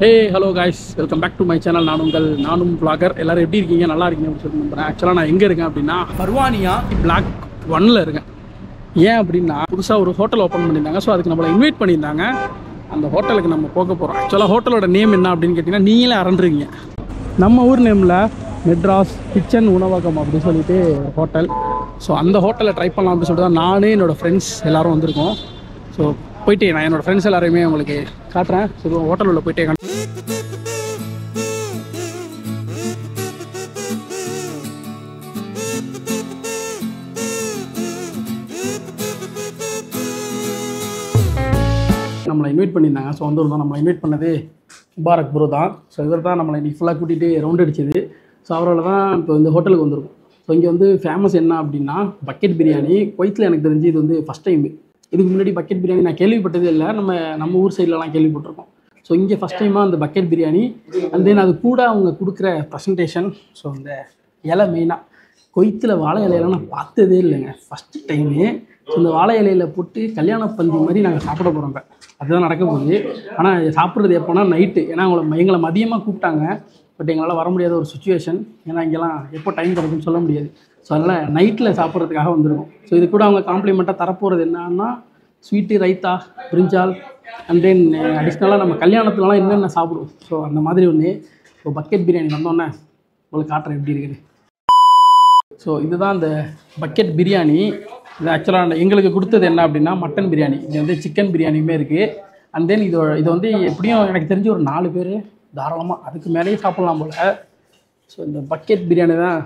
Hey, hello guys, welcome back to my channel. நானும் vlogger. எல்லாரும் எப்படி இருக்கீங்க? நல்லா இருக்கீங்க அப்படின்னு சொல்லி நம்புறேன். ஆக்சுவலாக நான் எங்கே இருக்கேன் அப்படின்னா பர்வானியா பிளாக் 1ல இருக்கேன். ஏன் அப்படின்னா புதுசாக ஒரு ஹோட்டல் ஓப்பன் பண்ணியிருந்தாங்க. ஸோ அதுக்கு நம்மளை இன்வைட் பண்ணியிருந்தாங்க. அந்த ஹோட்டலுக்கு நம்ம போக போகிறோம். ஆக்சுவலாக ஹோட்டலோட நேம் என்ன அப்படின்னு கேட்டிங்கன்னா நீங்களே அரண்டுருக்கீங்க. நம்ம ஊர் நேமில் மெட்ராஸ் கிச்சன் உணவகம் அப்படின்னு சொல்லிட்டு ஹோட்டல். ஸோ அந்த ஹோட்டலை ட்ரை பண்ணலாம் அப்படின்னு சொல்லிட்டு தான் நானே என்னோடய ஃப்ரெண்ட்ஸ் எல்லோரும் வந்திருக்கோம். ஸோ போயிட்டு நான் என்னோடய ஃப்ரெண்ட்ஸ் எல்லாரையுமே உங்களுக்கு காட்டுறேன். ஸோ ஹோட்டல் உள்ள போயிட்டே நம்மளை இன்வைட் பண்ணியிருந்தாங்க. ஸோ வந்திருந்தோம். நம்மளை இன்வைட் பண்ணது முபாரக் ப்ரோ தான். ஸோ இவர் தான் நம்மளை இன்றைக்கி ஃபுல்லாக கூட்டிகிட்டு ரவுண்ட் அடிச்சது. ஸோ அவரால் தான் இப்போ இந்த ஹோட்டலுக்கு வந்திருக்கும். ஸோ இங்கே வந்து ஃபேமஸ் என்ன அப்படின்னா பக்கெட் பிரியாணி. குவைத்தில் எனக்கு தெரிஞ்சு இது வந்து ஃபஸ்ட் டைம். இதுக்கு முன்னாடி பக்கெட் பிரியாணி நான் கேள்விப்பட்டதே இல்லை. நம்ம ஊர் சைட்லலாம் கேள்விப்பட்டிருக்கோம். ஸோ இங்கே ஃபஸ்ட் டைமாக அந்த பக்கெட் பிரியாணி அண்ட் தென் அது கூட அவங்க கொடுக்குற ப்ரெசன்டேஷன். ஸோ அந்த இலை மெயினாக குவைத்தில் வாழை இலையெல்லாம் நான் பார்த்ததே இல்லைங்க, ஃபஸ்ட்டு டைமு. ஸோ இந்த வாழை இலையில் போட்டு கல்யாண பந்தி மாதிரி நாங்கள் சாப்பிட போகிறோம். அதுதான் நடக்க போகுது. ஆனால் சாப்பிட்றது எப்போனா நைட்டு. ஏன்னா எங்களை மதியமாக கூப்பிட்டாங்க. பட் எங்களால் வர முடியாத ஒரு சுச்சுவேஷன். ஏன்னா இங்கெல்லாம் எப்போ டைம் கிடைக்குன்னு சொல்ல முடியாது. ஸோ அதனால் நைட்டில் சாப்பிட்றதுக்காக வந்திருக்கும். ஸோ இது கூட அவங்க காம்ப்ளிமெண்ட்டாக தரப்போகிறது என்னன்னா sweet, raita, brinjal and then அடிஷ்னலாக நம்ம கல்யாணத்துலலாம் என்னென்ன சாப்பிடுவோம். ஸோ அந்த மாதிரி ஒன்று. ஸோ பக்கெட் பிரியாணி வந்தோன்னே உங்களுக்கு காட்டுறேன் எப்படி இருக்குது. ஸோ இதுதான் அந்த பக்கெட் பிரியாணி. இது ஆக்சுவலாக எங்களுக்கு கொடுத்தது என்ன அப்படின்னா மட்டன் பிரியாணி. இது வந்து சிக்கன் பிரியாணியுமே இருக்குது. அண்ட் தென் இது வந்து எப்படியும் எனக்கு தெரிஞ்சு ஒரு 4 பேர் தாராளமாக அதுக்கு மேலேயே சாப்பிட்லாம் போல். ஸோ இந்த பக்கெட் பிரியாணி தான்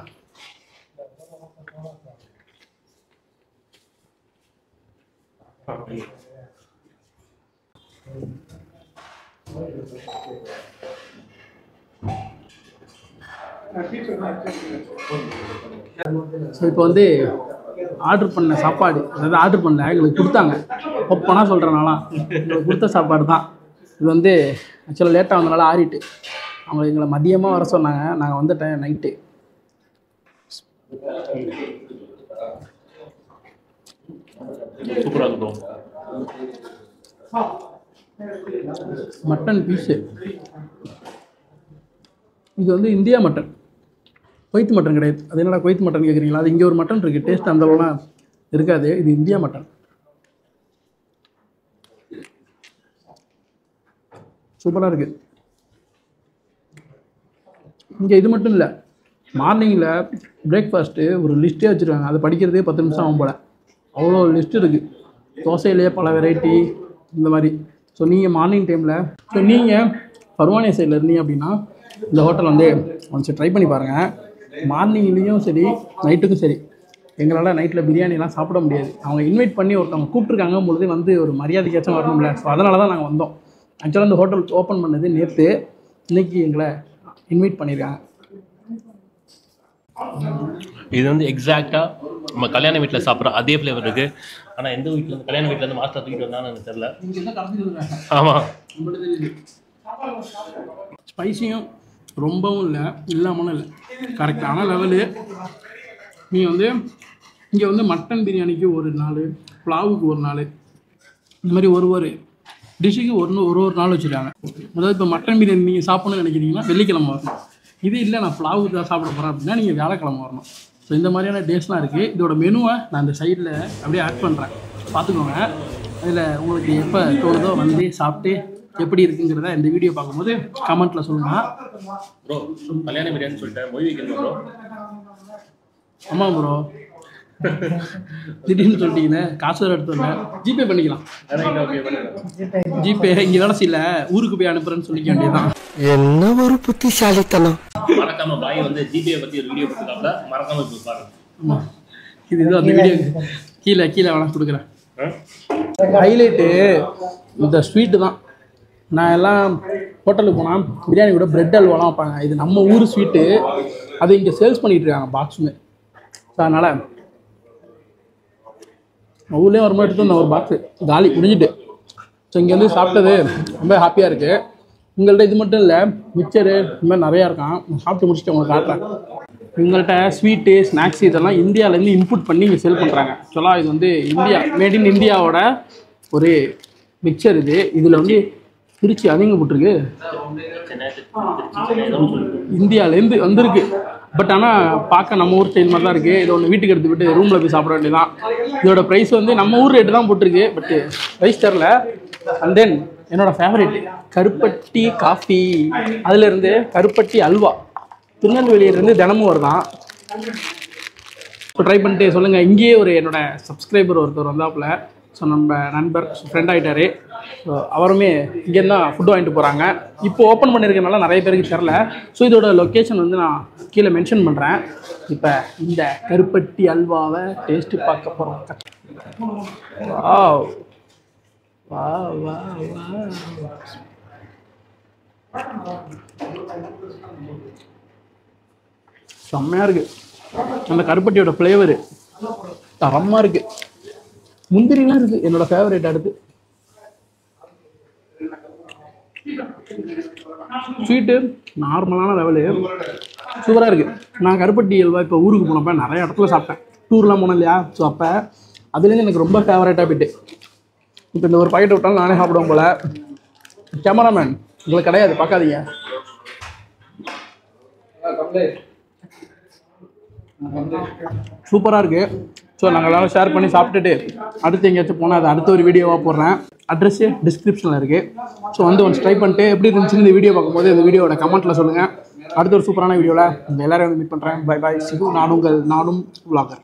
ஸோ இப்போ வந்து ஆர்டர் பண்ண சாப்பாடு, அதாவது ஆர்டர் பண்ணல எங்களுக்கு கொடுத்தாங்க. ஒப்பனாக சொல்கிறனாலாம் எங்களுக்கு கொடுத்த சாப்பாடு தான் இது. வந்து ஆக்சுவலாக லேட்டாக வந்தனால ஆறிட்டு அவங்க எங்களை மதியமாக வர சொன்னாங்க. நாங்கள் வந்துட்டேன் நைட்டு. மட்டன் பீஸு இது வந்து இந்தியா மட்டன், குவைத் மட்டன் கிடையாது. அது என்னடா குவைத் மட்டன் கேட்குறீங்களா? அது இங்கே ஒரு மட்டன் இருக்குது, டேஸ்ட் அந்தளவுலாம் இருக்காது. இது இந்தியா மட்டன். சூப்பராக இருக்குது. இங்கே இது மட்டும் இல்லை, மார்னிங்கில் பிரேக்ஃபாஸ்ட்டு ஒரு லிஸ்ட்டே வச்சுருக்காங்க. அதை படிக்கிறதே 10 நிமிஷம் ஆகும் போல். அவ்வளோ லிஸ்ட் இருக்குது. தோசையிலேயே பல வெரைட்டி இந்த மாதிரி. ஸோ நீங்கள் மார்னிங் டைமில் ஸோ நீங்கள் பர்வானியா சைடில் இருந்தீங்க அப்படின்னா இந்த ஹோட்டல் வந்து ஒன்ஸ் ட்ரை பண்ணி பாருங்கள். மார்னிங்லேயும் சரி நைட்டுக்கும் சரி. எங்களால் நைட்டில் பிரியாணிலாம் சாப்பிட முடியாது. அவங்க இன்வைட் பண்ணி ஒருத்தவங்க கூப்பிட்ருக்காங்க பொழுது வந்து ஒரு மரியாதைக்காச்சும் வரணும்ல. ஸோ அதனால தான் நாங்கள் வந்தோம். ஆக்சுவலாக இந்த ஹோட்டல் ஓப்பன் பண்ணது நேற்று. இன்றைக்கி எங்களை இன்வைட் பண்ணியிருக்காங்க. இது வந்து எக்ஸாக்டாக நம்ம கல்யாண வீட்டில் சாப்பிட்ற அதே ஃப்ளேவர் இருக்குது. ஆனால் எந்த வீட்டில் கல்யாண வீட்டிலேருந்து மாஸ்டர் தூக்கிட்டு வந்தான்னு எனக்கு தெரியல. ஆமாம், ஸ்பைசியும் ரொம்பவும் இல்லை, இல்லாமலும் இல்லை, கரெக்டான லெவலு. நீங்கள் வந்து இங்கே வந்து மட்டன் பிரியாணிக்கு ஒரு நாள், புலாவுக்கு ஒரு நாள், இந்த மாதிரி ஒரு டிஷ்ஷுக்கு ஒரு நாள் வச்சுருக்காங்க. அதாவது இப்போ மட்டன் பிரியாணி நீங்கள் சாப்பிட்ணுன்னு நினைக்கிறீங்கன்னா வெள்ளிக்கிழமை வரணும். இது இல்லை நான் புலாவுக்கு தான் சாப்பிட போகிறேன் அப்படின்னா நீங்கள் வியாழக்கிழமை வரணும். ஸோ இந்த மாதிரியான டேஸ்லாம் இருக்குது. இதோட மெனுவை நான் இந்த சைடில் அப்படியே ஆட் பண்ணுறேன், பார்த்துக்கோங்க. அதில் உங்களுக்கு எப்போ தோணுதோ வந்து சாப்பிட்டு எப்படி இருக்குங்கிறத இந்த வீடியோ பார்க்கும்போது கமெண்ட்டில் சொல்லுங்கள். ப்ரோ கல்யாண பிரியாணி சொல்லிட்டேன், மொய் வைக்கணும் ப்ரோ. ஆமாம் ப்ரோ, திடீர்னு சொல்லிட்டீங்கன்னு காசு வேறு எடுத்து வரல. ஜிபே பண்ணிக்கலாம். ஜிபே இங்கே வேலை செய்யல, ஊருக்கு போய் அனுப்புறேன்னு சொல்லிக்க வேண்டியதுதான். என்ன ஒரு புத்திசாலித்தனம். மறக்காம பாய் வந்து ஜிபே பற்றி ஒரு வீடியோ போட்டுருக்காங்க, மறக்காம இப்போ பாருங்க. ஆமாம், இது அந்த வீடியோ கீழே வேணாம் கொடுக்குறேன். ஹைலைட்டு இந்த ஸ்வீட்டு தான். நான் எல்லாம் ஹோட்டலுக்கு போனால் பிரியாணி கூட பிரெட் அல்வாலாம் வைப்பாங்க. இது நம்ம ஊர் ஸ்வீட்டு. அது இங்கே சேல்ஸ் பண்ணிகிட்டு இருக்காங்க பாக்ஸுமே. ஸோ அதனால் ஊர்லேயே வரும்போது எடுத்து வந்தேன் ஒரு பாக்ஸு, காலி முடிஞ்சிட்டு. ஸோ இங்கே வந்து சாப்பிட்டது ரொம்ப ஹாப்பியாக இருக்குது. உங்கள்கிட்ட இது மட்டும் இல்லை, மிக்சரு இந்த மாதிரி நிறையா இருக்கான். சாப்பிட்டு முடிச்சுட்டு உங்களுக்கு காட்டுறேன். இவங்கள்ட்ட ஸ்வீட்டு, ஸ்நாக்ஸ் இதெல்லாம் இந்தியாவிலேருந்து இம்போர்ட் பண்ணி இங்கே செல் பண்ணுறாங்க. ஆக்சுவலாக இது வந்து இந்தியா, மேட் இன் இந்தியாவோட ஒரு மிக்சர். இதில் வந்து திருச்சி அதிக போட்டிருக்கு. இந்தியாவிலேருந்து வந்திருக்கு. பட் ஆனால் பார்க்க நம்ம ஊர் ஸ்டைல் மாதிரி தான் இருக்குது. இது ஒன்று வீட்டுக்கு எடுத்து விட்டு ரூமில் போய் சாப்பிட வேண்டியதான். இதோட ப்ரைஸ் வந்து நம்ம ஊர் ரேட்டு தான் போட்டிருக்கு, பட் ப்ரைஸ் தெரில. அண்ட் தென் என்னோட ஃபேவரேட் கருப்பட்டி காஃபி, அதுலேருந்து கருப்பட்டி அல்வா திருநெல்வேலியிலேருந்து தினமும் வருதான். இப்போ ட்ரை பண்ணிட்டு சொல்லுங்கள். இங்கேயே ஒரு என்னோட சப்ஸ்கிரைபர் ஒருத்தர் வந்தாப்புல. ஸோ நம்ம நண்பர் ஃப்ரெண்ட் ஆகிட்டார். ஸோ அவருமே இங்கேருந்து தான் ஃபுட்டு வாங்கிட்டு போகிறாங்க. இப்போ ஓப்பன் பண்ணியிருக்கனால நிறைய பேருக்கு தெரில. ஸோ இதோட லொக்கேஷன் வந்து நான் கீழே மென்ஷன் பண்ணுறேன். இப்போ இந்த கருப்பட்டி அல்வாவை டேஸ்ட்டு பார்க்க போகிறோம். வாவ் வா வா வா செம்மையாக இருக்குது. அந்த கருப்பட்டியோட ஃப்ளேவரு தரமாக இருக்குது. முந்திரிலாம் இருக்குது என்னோட ஃபேவரேட். அடுத்து ஸ்வீட்டு நார்மலான லெவலு சூப்பராக இருக்குது. நான் கருப்பட்டி அல்வா இப்போ ஊருக்கு போனப்போ நிறைய இடத்துல சாப்பிட்டேன். டூர்லாம் போனேன் இல்லையா? ஸோ அப்போ அதுலேருந்து எனக்கு ரொம்ப ஃபேவரேட்டாக போயிட்டு இப்போ இந்த ஒரு பாக்கெட் விட்டாலும் நானே சாப்பிடுவேன் போல். கேமராமேன் உங்களுக்கு கிடையாது, பார்க்காதீங்க. சூப்பராக இருக்குது. ஸோ நாங்கள் எல்லாரும் ஷேர் பண்ணி சாப்பிட்டுட்டு அடுத்து எங்கேயாச்சும் போனால் அது அடுத்த ஒரு வீடியோவாக போடுறேன். அட்ரஸு டிஸ்கிரிப்ஷனில் இருக்குது. ஸோ வந்து ஒன்று ட்ரை பண்ணிட்டு எப்படி இருந்துச்சுன்னு இந்த வீடியோ பார்க்கும்போது இந்த வீடியோட கமெண்ட்டில் சொல்லுங்கள். அடுத்த ஒரு சூப்பரான வீடியோவில் உங்கள் எல்லோரும் வந்து மீட் பண்ணுறேன். Bye bye. சிது. நானும் vlogger.